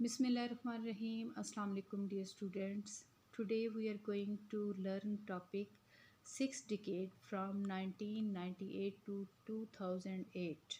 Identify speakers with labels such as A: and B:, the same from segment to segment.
A: Bismillahirrahmanirrahim. Assalamu alaikum dear students. Today we are going to learn topic 6 decade from 1998 to 2008.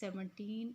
A: $17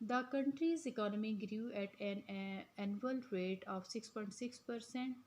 A: The country's economy grew at an annual rate of 6.6%.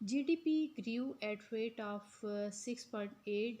A: GDP grew at rate of 6.8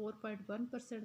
A: 4.1%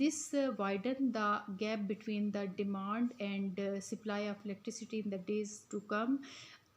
A: This widened the gap between the demand and supply of electricity in the days to come.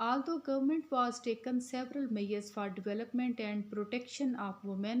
A: Although government was taken several measures for development and protection of women,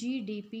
A: GDP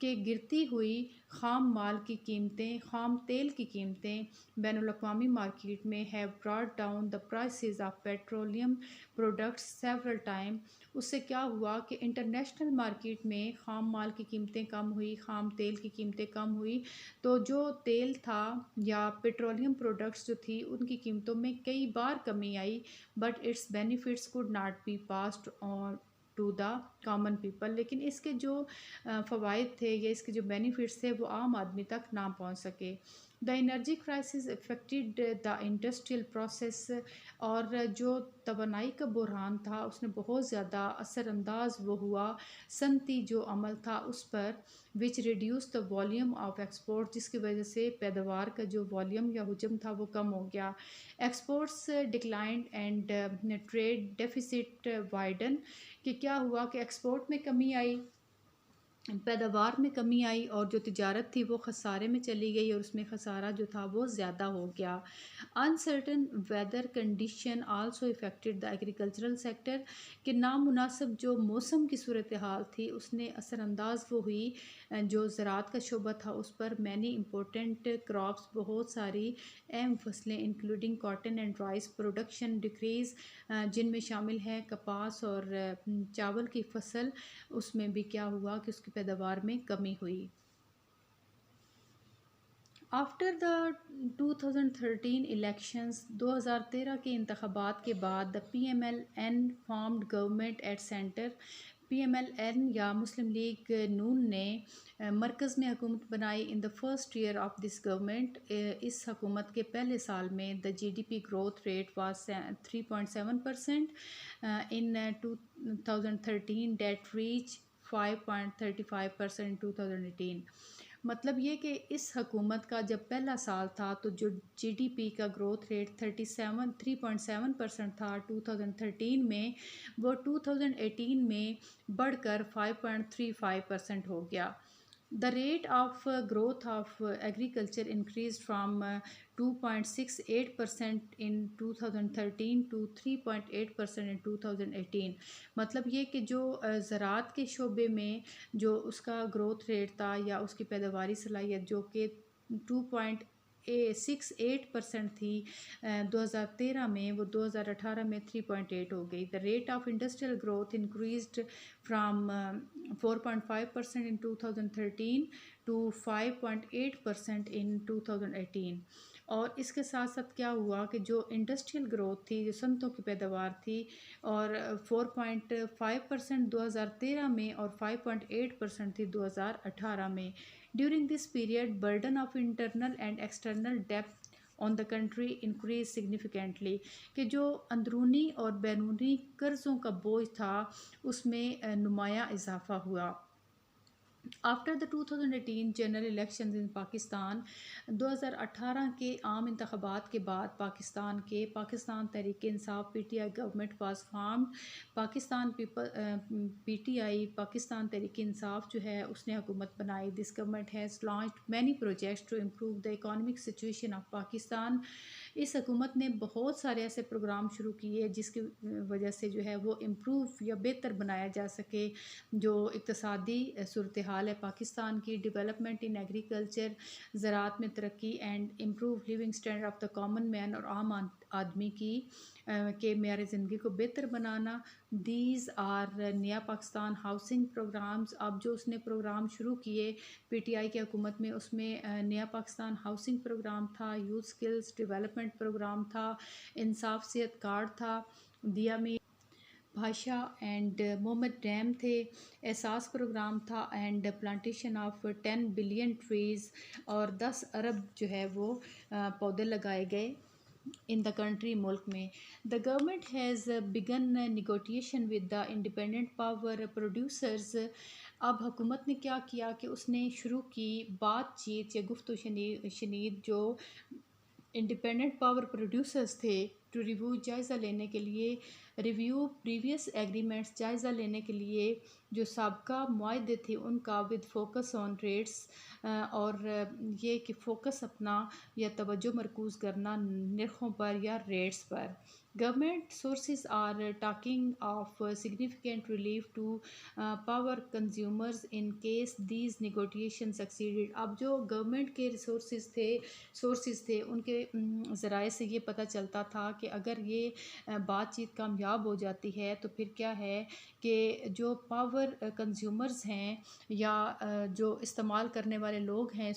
A: کہ گرتی ہوئی خام مال کی قیمتیں، خام تیل کی قیمتیں بین الاقوامی مارکیٹ میں have brought down the prices of petroleum products several time. اس سے کیا ہوا کہ انٹرنیشنل مارکیٹ میں خام مال کی قیمتیں کم ہوئی، خام تیل کی قیمتیں کم ہوئی، تو جو تیل تھا یا پیٹرولیم پروڈکٹس جو تھی ان کی قیمتوں میں کئی بار کمی آئی، but its benefits could not be passed on to the common people. لیکن اس کے جو فوائد تھے یا اس کے جو بینیفٹس تھے وہ عام آدمی تک نہ پہنچ سکے. The energy crisis affected the industrial process. اور جو توانائی کا بحران تھا اس نے بہت زیادہ اثر انداز وہ ہوا صنعتی جو عمل تھا اس پر، which reduce the volume of export, جس کی وجہ سے پیداوار کا جو والیوم یا حجم تھا وہ کم ہو گیا. Exports declined and trade deficit widen. کہ کیا ہوا کہ ایکسپورٹ میں کمی آئی، پیداوار میں کمی آئی، اور جو تجارت تھی وہ خسارے میں چلی گئی، اور اس میں خسارہ جو تھا وہ زیادہ ہو گیا. Uncertain weather condition also affected the agricultural sector. کہ نامناسب جو موسم کی صورتحال تھی اس نے اثر انداز وہ ہوئی جو زراعت کا شعبہ تھا اس پر. مینی امپورٹنٹ کراپس، بہت ساری اہم فصلیں including cotton and rice production decrease, جن میں شامل ہے کپاس اور چاول کی فصل، اس میں بھی کیا ہوا کہ اس کی پیداوار میں کمی ہوئی. آفٹر دا 2013 الیکشنز، 2013 کے انتخابات کے بعد، the P M L N formed government at centre. P M L N یا مسلم لیگ نون نے مرکز میں حکومت بنائی. In the first year of this government, اس حکومت کے پہلے سال میں the G D P growth rate was 3.7%. In 2013 that reach 5.35% in 2018. مطلب یہ کہ اس حکومت کا جب پہلا سال تھا تو جو جی ڈی پی کا گروتھ ریٹ 3.7% تھا 2013 میں، وہ 2018 میں بڑھ کر 5.35% ہو گیا. The rate of growth of agriculture increased from 2.68% in 2013 to 3.8% in 2018. مطلب یہ کہ جو زراعت کے شعبے میں جو اس کا گروتھ ریٹ تھا یا اس کی پیداواری صلاحیت جو کہ 2.68% تھی 2013 میں، وہ 2018 میں 3.8 ہو گئی. The rate of industrial growth increased from 4.5% in 2013 to 5.8% in 2018. اور اس کے ساتھ ساتھ کیا ہوا کہ جو انڈسٹریل گروتھ تھی، جو صنعتوں کی پیداوار تھی، اور 4.5% 2013 میں اور 5.8% تھی 2018 میں. During this period burden of internal and external ڈیپٹ on the country increase significantly. کہ جو اندرونی اور بیرونی قرضوں کا بوجھ تھا اس میں نمایاں اضافہ ہوا. After the 2018 general elections in Pakistan, 2018 کے عام انتخابات کے بعد Pakistan Tehreek Insaf P T I government was formed. P T I Pakistan Tehreek Insaf جو ہے اس نے حکومت بنائی. This government has launched many projects to improve the economic situation of Pakistan. اس حکومت نے بہت سارے ایسے پروگرام شروع کیے جس کی وجہ سے جو ہے وہ امپروو یا بہتر بنایا جا سکے جو اقتصادی صورتحال ہے پاکستان کی. ڈیولپمنٹ ان ایگریکلچر، زراعت میں ترقی، and improve living standard of the common man, اور عام آدمی کی کے معیار زندگی کو بہتر بنانا. دیز آر نیا پاکستان ہاؤسنگ پروگرامز. اب جو اس نے پروگرام شروع کیے پی ٹی آئی کی حکومت میں، اس میں نیا پاکستان ہاؤسنگ پروگرام تھا، یوتھ سکلز ڈیولپمنٹ پروگرام تھا، انصاف صحت کارڈ تھا، دیا میں بھاشا اینڈ محمد ڈیم تھے، احساس پروگرام تھا، and plantation of 10 billion trees, اور 10 ارب جو ہے وہ پودے لگائے گئے ان دا کنٹری، ملک میں. The government has begun negotiation with the independent power producers. اب حکومت نے کیا کیا کہ اس نے شروع کی بات چیت یا گفت و شنید جو انڈیپینڈنٹ پاور پروڈیوسرز تھے ٹو ریویو جائزہ لینے کے لیے ریویو پریویس ایگریمنٹس جائزہ لینے کے لیے جو سابقہ معاہدے تھے ان کا ود فوکس آن ریٹس اور یہ کہ فوکس اپنا یا توجہ مرکوز کرنا نرخوں پر یا ریٹس پر. Government sources are talking of significant relief to power consumers in case these negotiations succeeded. اب جو گورنمنٹ کے سورسز تھے ان کے ذرائع سے یہ پتہ چلتا تھا کہ اگر یہ بات چیت کامیاب ہو جاتی ہے تو پھر کیا ہے کہ جو پاور کنزیومرز ہیں یا جو استعمال کرنے والے لوگ ہیں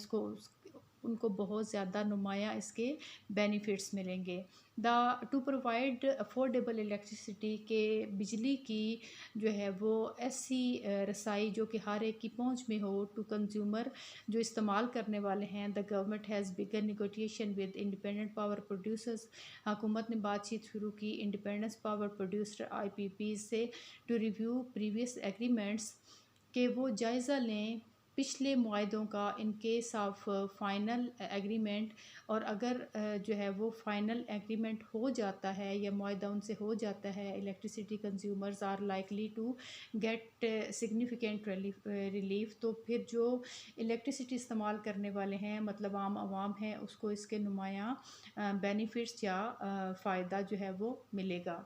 A: ان کو بہت زیادہ نمایاں اس کے بینیفٹس ملیں گے. ٹو پرووائڈ افورڈیبل الیکٹریسٹی کہ بجلی کی جو ہے وہ ایسی رسائی جو کہ ہر ایک کی پہنچ میں ہو ٹو کنزیومر جو استعمال کرنے والے ہیں. The government has begun negotiation with independent power producers. حکومت نے بات چیت شروع کی independence power producer I P P سے ٹو ریویو پریویس ایگریمنٹس کہ وہ جائزہ لیں پچھلے معاہدوں کا in case of final agreement. اور اگر جو ہے وہ فائنل ایگریمنٹ ہو جاتا ہے یا معاہدہ ان سے ہو جاتا ہے electricity consumers are likely to get significant relief. تو پھر جو الیکٹریسٹی استعمال کرنے والے ہیں مطلب عام عوام ہیں اس کو اس کے نمایاں بینیفٹس یا فائدہ جو ہے وہ ملے گا.